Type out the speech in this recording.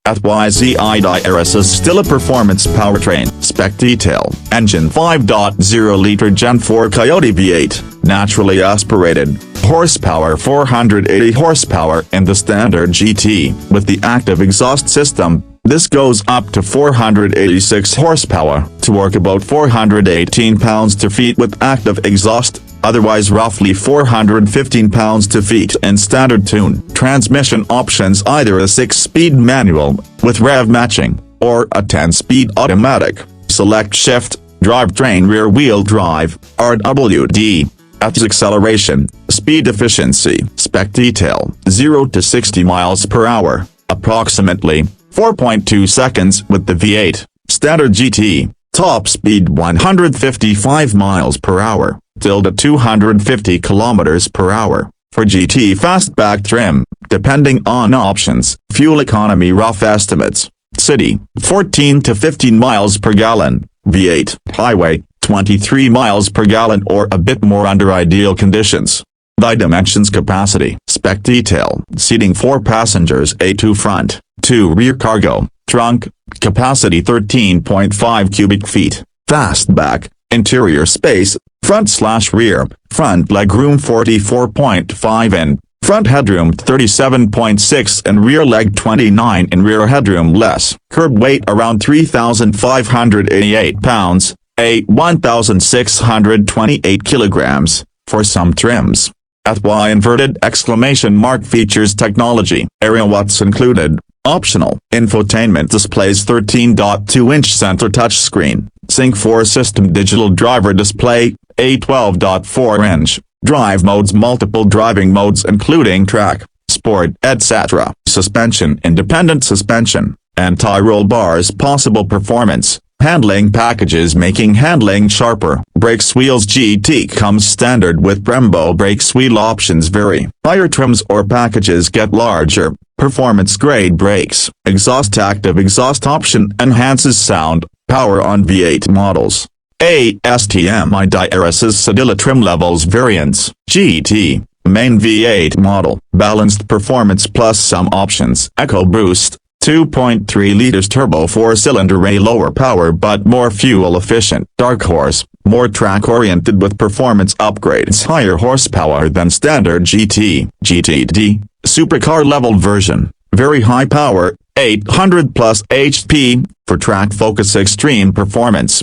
At YZI DRS is still a performance powertrain. Spec detail: engine 5.0-liter Gen 4 Coyote V8, naturally aspirated. Horsepower 480 horsepower in the standard GT. With the active exhaust system, this goes up to 486 horsepower, to work about 418 pounds-feet with active exhaust, otherwise roughly 415 pounds-feet in standard tune. Transmission options: either a 6-speed manual, with rev matching, or a 10-speed automatic. Select shift, drivetrain rear-wheel drive, RWD. At acceleration, speed efficiency. Spec detail: 0 to 60 miles per hour, approximately 4.2 seconds with the V8. Standard GT, top speed 155 miles per hour, till 250 kilometers per hour. For GT fastback trim, depending on options. Fuel economy rough estimates: city, 14 to 15 miles per gallon, V8, highway, 23 miles per gallon or a bit more under ideal conditions. The dimensions: capacity. Spec detail: seating 4 passengers, A2 front, 2 rear, cargo, trunk, capacity 13.5 cubic feet. Fastback, interior space: front/rear, front legroom 44.5 in, front headroom 37.6 and rear leg 29 in, rear headroom less. Curb weight around 3,588 pounds, 1,628 kilograms, for some trims. At Y inverted exclamation mark features technology. Area: what's included? Optional. Infotainment displays 13.2-inch center touchscreen, Sync 4 system, digital driver display, a 12.4-inch, drive modes, multiple driving modes including track, sport, etc. Suspension: independent suspension, anti-roll bars, possible performance handling packages making handling sharper. Brakes: wheels GT comes standard with Brembo brakes. Wheel options vary. Higher trims or packages get larger, performance-grade brakes. Exhaust: active exhaust option enhances sound, power on V8 models. ASTMI DRS's Sedilla trim levels variants. GT, main V8 model, balanced performance plus some options. EcoBoost, 2.3 liters turbo 4-cylinder, a lower power but more fuel efficient. Dark Horse, more track-oriented with performance upgrades, higher horsepower than standard GT. GTD, supercar level version, very high power, 800 plus HP, for track focus extreme performance.